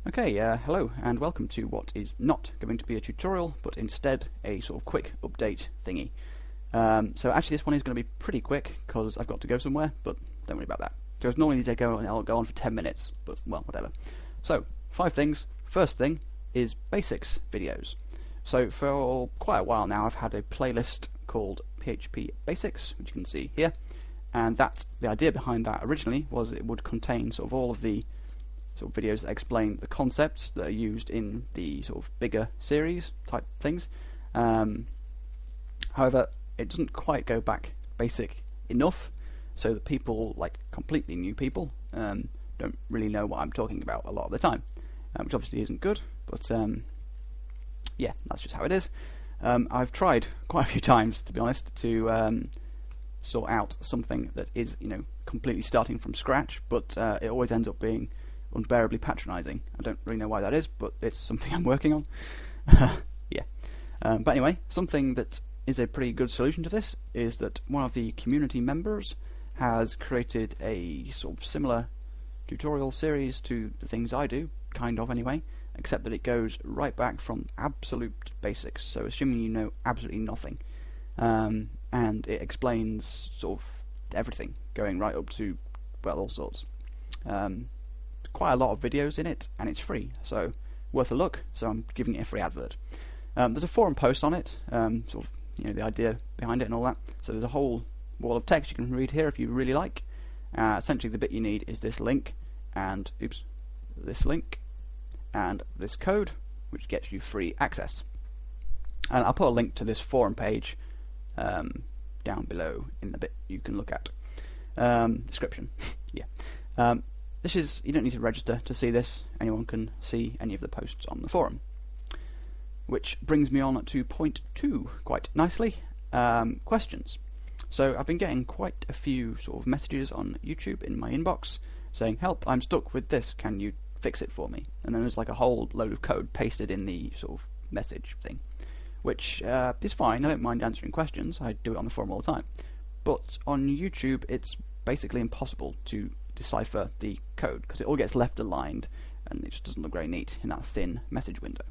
Okay, hello and welcome to what is not going to be a tutorial, but instead a sort of quick update thingy. So actually this one is going to be pretty quick because I've got to go somewhere, but don't worry about that. So it's normally I'll go on for 10 minutes, but well, whatever. So, 5 things. First thing is basics videos. So for quite a while now I've had a playlist called PHP Basics, which you can see here, and the idea behind that originally was it would contain sort of all of the sort of videos that explain the concepts that are used in the sort of bigger series type things. However, it doesn't quite go back basic enough, so that people, like completely new people, don't really know what I'm talking about a lot of the time, which obviously isn't good, but yeah, that's just how it is. I've tried quite a few times, to be honest, to sort out something that is, completely starting from scratch, but it always ends up being unbearably patronising. I don't really know why that is, but it's something I'm working on. Yeah. But anyway, something that is a pretty good solution to this is that one of the community members has created a sort of similar tutorial series to the things I do, kind of anyway, except that it goes right back from absolute basics, so assuming you know absolutely nothing. And it explains sort of everything, going right up to, well, all sorts. Quite a lot of videos in it, and it's free, so worth a look, so I'm giving it a free advert. There's a forum post on it, sort of, the idea behind it and all that, so there's a whole wall of text you can read here if you really like. Essentially the bit you need is this link, and, this link, and this code, which gets you free access. And I'll put a link to this forum page down below in the bit you can look at. Description, yeah. You don't need to register to see this. Anyone can see any of the posts on the forum. Which brings me on to point 2 quite nicely. Questions. So I've been getting quite a few sort of messages on YouTube in my inbox saying, "Help, I'm stuck with this, can you fix it for me?" And then there's like a whole load of code pasted in the sort of message thing, which is fine. I don't mind answering questions. I do it on the forum all the time. But on YouTube it's basically impossible to decipher the code because it all gets left aligned and it just doesn't look very neat in that thin message window.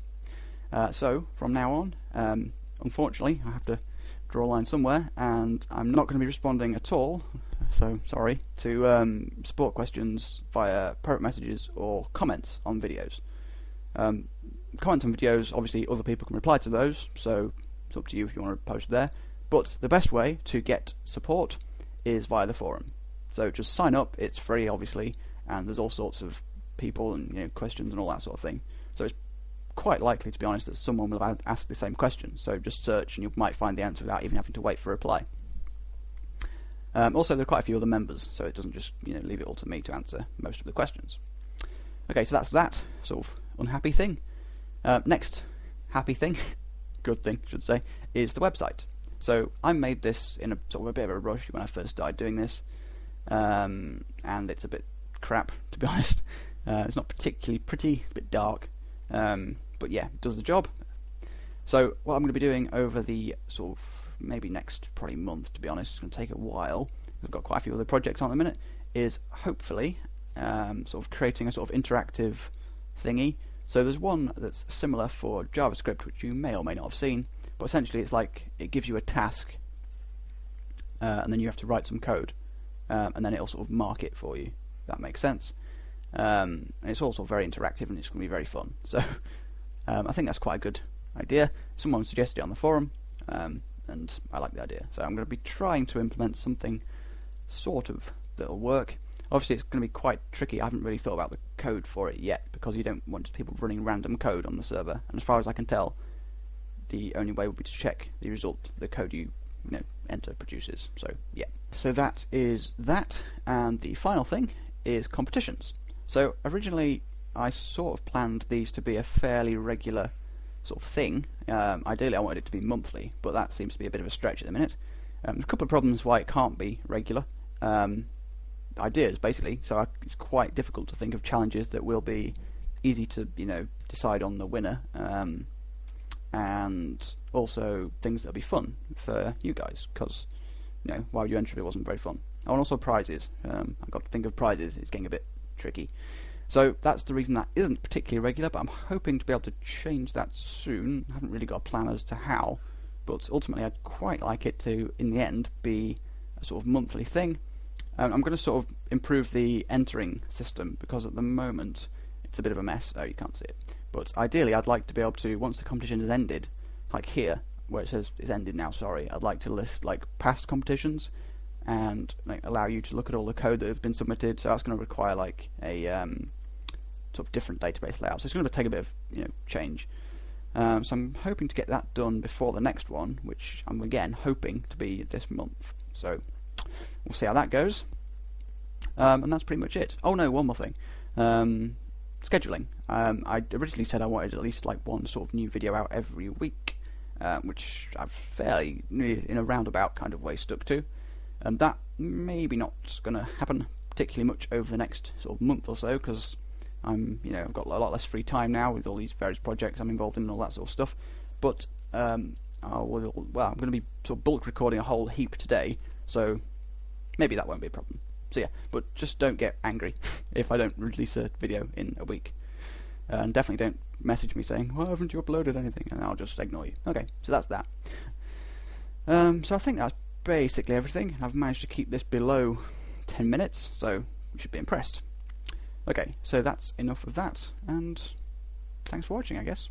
So from now on, unfortunately I have to draw a line somewhere, and I'm not going to be responding at all, so sorry, to support questions via private messages or comments on videos. Comments on videos, obviously other people can reply to those, so it's up to you if you want to post there, but the best way to get support is via the forum. So just sign up, it's free obviously, and there's all sorts of people and questions and all that sort of thing. So it's quite likely, to be honest, that someone will have asked the same question. So just search and you might find the answer without even having to wait for a reply. Also, there are quite a few other members, so it doesn't just leave it all to me to answer most of the questions. Okay, so that's that sort of unhappy thing. Next happy thing, good thing, I should say, is the website. So I made this in a sort of a bit of a rush when I first started doing this. And it's a bit crap, to be honest. It's not particularly pretty, it's a bit dark, but yeah, it does the job. So what I'm going to be doing over the sort of maybe next probably month, to be honest, it's going to take a while, I've got quite a few other projects on at the minute, is hopefully sort of creating a sort of interactive thingy. So there's one that's similar for JavaScript, which you may or may not have seen, but essentially it's like it gives you a task and then you have to write some code. And then it'll sort of mark it for you. If that makes sense. And it's also very interactive and it's going to be very fun. So I think that's quite a good idea. Someone suggested it on the forum, and I like the idea. So I'm going to be trying to implement something sort of that'll work. Obviously it's going to be quite tricky. I haven't really thought about the code for it yet because you don't want people running random code on the server. And as far as I can tell, the only way would be to check the result, the code you enter produces. So yeah, so that is that, and the final thing is competitions. So originally I sort of planned these to be a fairly regular sort of thing. Ideally I wanted it to be monthly, but that seems to be a bit of a stretch at the minute. There's a couple of problems why it can't be regular ideas basically, so it's quite difficult to think of challenges that will be easy to decide on the winner, and also things that'll be fun for you guys, because why would you enter if it wasn't very fun? Oh, and also prizes. I've got to think of prizes. It's getting a bit tricky. So that's the reason that isn't particularly regular, but I'm hoping to be able to change that soon. I haven't really got a plan as to how, but ultimately I'd quite like it to, in the end, be a sort of monthly thing. I'm going to sort of improve the entering system, because at the moment it's a bit of a mess. Oh, you can't see it. But ideally I'd like to be able to, once the competition has ended, like here, where it says it's ended now, sorry, I'd like to list like past competitions and like allow you to look at all the code that has been submitted. So that's going to require like a sort of different database layout. So it's going to take a bit of change. So I'm hoping to get that done before the next one, which I'm again hoping to be this month. So we'll see how that goes. And that's pretty much it. Oh no, one more thing. Scheduling. I originally said I wanted at least like one sort of new video out every week, which I've fairly, in a roundabout kind of way, stuck to. And that maybe not going to happen particularly much over the next sort of month or so, because I've got a lot less free time now with all these various projects I'm involved in and all that sort of stuff. But I'm going to be sort of bulk recording a whole heap today, so maybe that won't be a problem. So yeah, but just don't get angry if I don't release a video in a week. And definitely don't message me saying, why haven't you uploaded anything? And I'll just ignore you. Okay, so that's that. So I think that's basically everything. I've managed to keep this below 10 minutes, so you should be impressed. Okay, so that's enough of that, and thanks for watching, I guess.